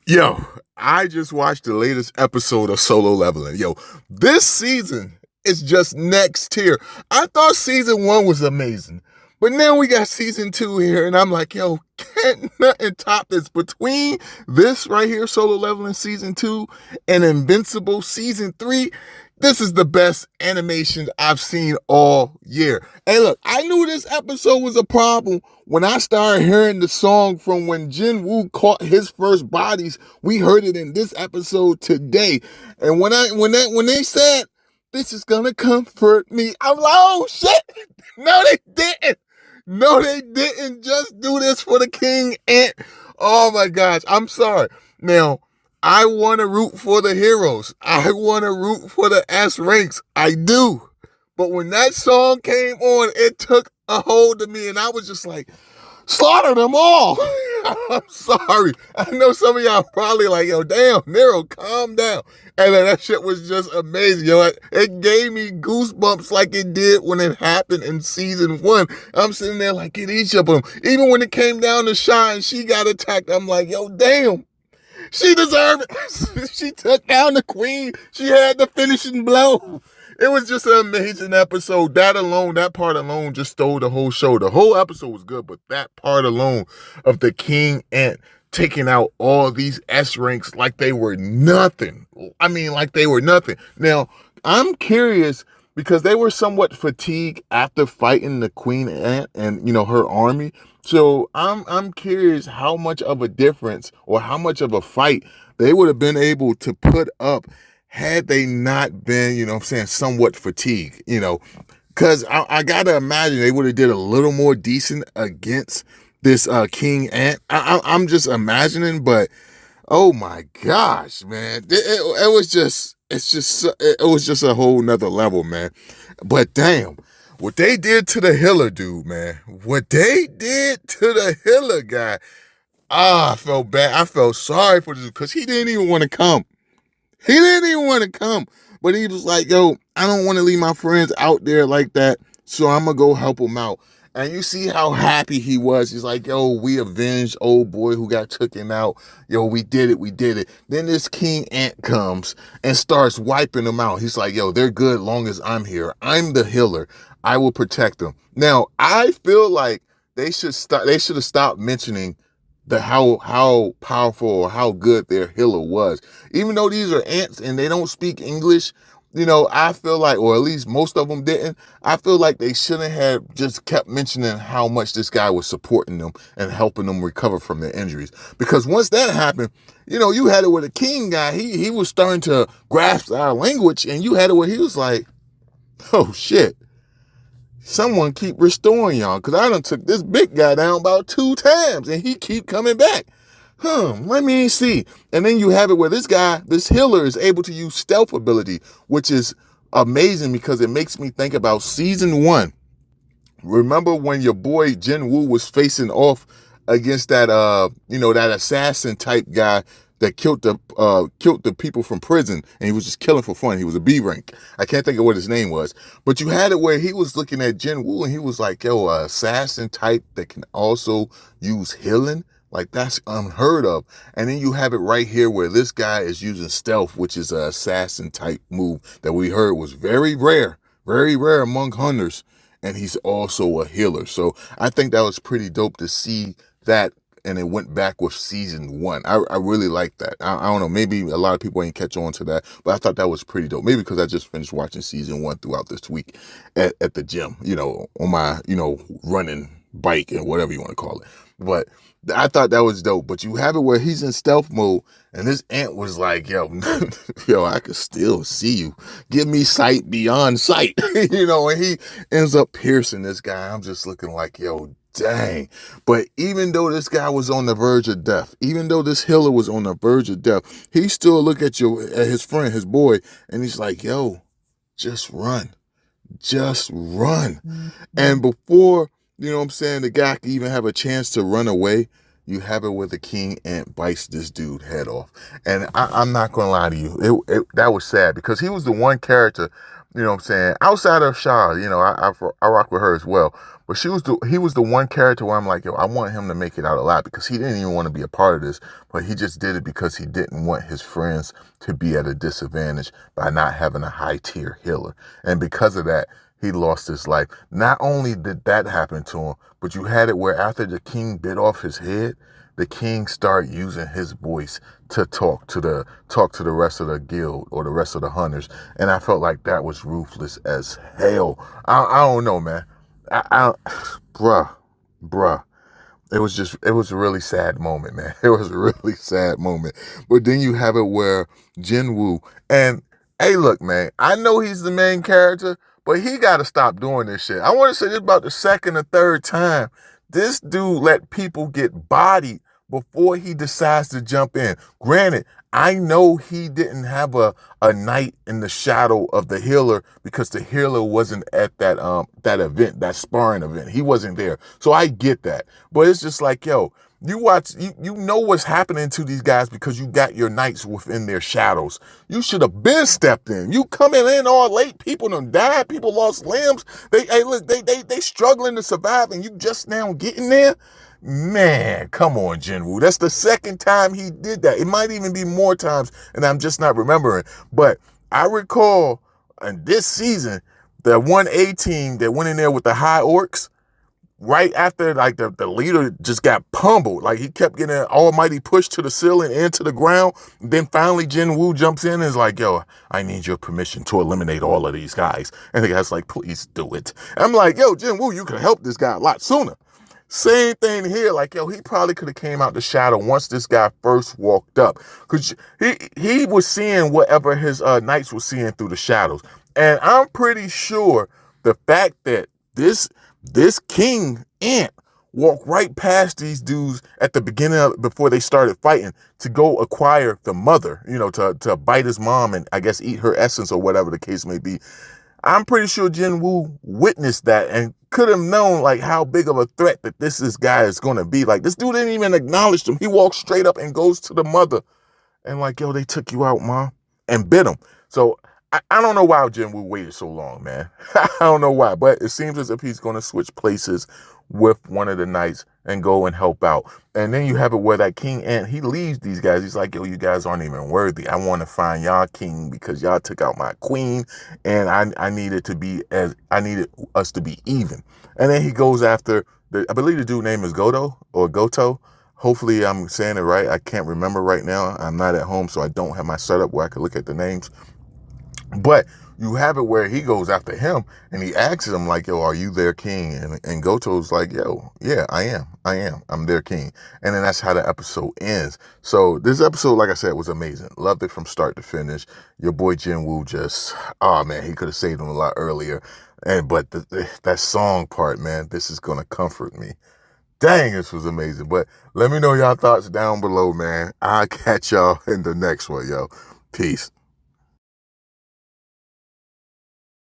Yo, I just watched the latest episode of Solo Leveling. Yo, this season is just next tier. I thought season one was amazing, but now we got season two here, and I'm like, yo, can't nothing top this. Between this right here, Solo Leveling season two, and Invincible season three, this is the best animation I've seen all year. Hey, look, I knew this episode was a problem when I started hearing the song from when Jin Woo caught his first bodies. We heard it in this episode today. And when they said, this is gonna comfort me, I'm like, oh shit. No, they didn't. No, they didn't just do this for the King Ant. Oh my gosh, I'm sorry. Now, I want to root for the heroes. I want to root for the S ranks. I do. But when that song came on, it took a hold of me, and I was just like, slaughter them all. I'm sorry. I know some of y'all probably like, yo, damn, Nero, calm down. And then that shit was just amazing. Yo, it gave me goosebumps like it did when it happened in season one. I'm sitting there like, get each of them. Even when it came down to Shy and she got attacked, I'm like, yo, damn. She deserved it. She took down the queen. She had the finishing blow. It was just an amazing episode. That part alone just stole the whole show. The whole episode was good, but that part alone of the King Ant taking out all these S ranks like they were nothing. I mean, like they were nothing. Now, I'm curious because they were somewhat fatigued after fighting the Queen Ant and, her army. So I'm curious how much of a difference or how much of a fight they would have been able to put up had they not been, somewhat fatigued, because I gotta imagine they would have did a little more decent against this King Ant. I'm just imagining, but oh my gosh, man, it was just a whole nother level, man. But damn. What they did to the Hiller dude, man. What they did to the Hiller guy. I felt bad. I felt sorry for this because he didn't even want to come. He didn't even want to come. But he was like, yo, I don't want to leave my friends out there like that. So I'm going to go help him out. And you see how happy he was. He's like, yo, we avenged old boy who got taken out. Yo, we did it. We did it. Then this King Ant comes and starts wiping them out. He's like, yo, they're good long as I'm here. I'm the healer. I will protect them. Now, I feel like they should have stopped mentioning how powerful or how good their healer was. Even though these are ants and they don't speak English, I feel like, or at least most of them didn't, I feel like they shouldn't have just kept mentioning how much this guy was supporting them and helping them recover from their injuries. Because once that happened, you had it with a king guy, he was starting to grasp our language, and you had it where he was like, oh shit. Someone keep restoring y'all, because I done took this big guy down about 2 times, and he keep coming back. Let me see. And then you have it where this healer is able to use stealth ability, which is amazing because it makes me think about season 1. Remember when your boy Jin Woo was facing off against that that assassin type guy that killed the people from prison, and he was just killing for fun. He was a B rank. I can't think of what his name was, but you had it where he was looking at Jin Woo and he was like, yo, assassin type that can also use healing. Like, that's unheard of. And then you have it right here where this guy is using stealth, which is an assassin type move that we heard was very rare among hunters. And he's also a healer. So I think that was pretty dope to see that. And it went back with season 1. I really like that. I don't know. Maybe a lot of people ain't catch on to that, but I thought that was pretty dope. Maybe because I just finished watching season 1 throughout this week at the gym, on my, running bike and whatever you want to call it. But I thought that was dope. But you have it where he's in stealth mode, and this ant was like, yo, I could still see you. Give me sight beyond sight, and he ends up piercing this guy. I'm just looking like, yo, dang. But even though this guy was on the verge of death, even though this healer was on the verge of death, he still look at his friend, his boy, and he's like, yo, just run. Just run. Mm-hmm. And before, the guy could even have a chance to run away, you have it where the King Ant bites this dude head off. And I'm not going to lie to you. That was sad because he was the one character, You know what I'm saying? Outside of Shaw, I rock with her as well. But he was the one character where I'm like, yo, I want him to make it out alive because he didn't even want to be a part of this, but he just did it because he didn't want his friends to be at a disadvantage by not having a high tier healer. And because of that, he lost his life. Not only did that happen to him, but you had it where after the king bit off his head, the king started using his voice to talk to the rest of the guild or the rest of the hunters, and I felt like that was ruthless as hell. I don't know, man. I bruh. It was a really sad moment, man. It was a really sad moment. But then you have it where Jinwoo, and hey, look, man, I know he's the main character, but he got to stop doing this shit. I want to say this about the second or third time. This dude let people get bodied before he decides to jump in. Granted, I know he didn't have a knight in the shadow of the healer because the healer wasn't at that event, that sparring event. He wasn't there. So I get that. But it's just like, yo, you know what's happening to these guys because you got your knights within their shadows. You should have been stepped in. You coming in all late, people done died, people lost limbs. They struggling to survive and you just now getting there. Man, come on, Jinwoo. That's the second time he did that. It might even be more times, and I'm just not remembering. But I recall in this season, the 1A team that went in there with the high orcs, right after like the leader just got pummeled. Like he kept getting an almighty push to the ceiling and to the ground. Then finally Jinwoo jumps in and is like, yo, I need your permission to eliminate all of these guys. And the guy's like, please do it. I'm like, yo, Jinwoo, you could help this guy a lot sooner. Same thing here. Like, yo, he probably could have came out the shadow once this guy first walked up. Because he was seeing whatever his knights were seeing through the shadows. And I'm pretty sure the fact that this king ant walked right past these dudes at the beginning before they started fighting to go acquire the mother, to bite his mom and I guess eat her essence or whatever the case may be. I'm pretty sure Jinwoo witnessed that and could have known like how big of a threat that this guy is going to be. Like this dude didn't even acknowledge him. He walks straight up and goes to the mother and like, yo, they took you out, mom, and bit him. So I don't know why Jinwoo waited so long, man. I don't know why, but it seems as if he's going to switch places with one of the knights and go and help out. And then you have it where that king ant, he leaves these guys. He's like, yo, you guys aren't even worthy. I want to find y'all king because y'all took out my queen and I needed us to be even. And then he goes after I believe the dude name is Goto. Hopefully I'm saying it right. I can't remember right now. I'm not at home, so I don't have my setup where I can look at the names. But you have it where he goes after him and he asks him like, yo, are you their king? And Goto's like, yo, yeah, I am. I'm their king. And then that's how the episode ends. So this episode, like I said, was amazing. Loved it from start to finish. Your boy Jinwoo just, oh man, he could have saved him a lot earlier. But that song part, man, this is going to comfort me. Dang, this was amazing. But let me know y'all thoughts down below, man. I'll catch y'all in the next one, yo. Peace.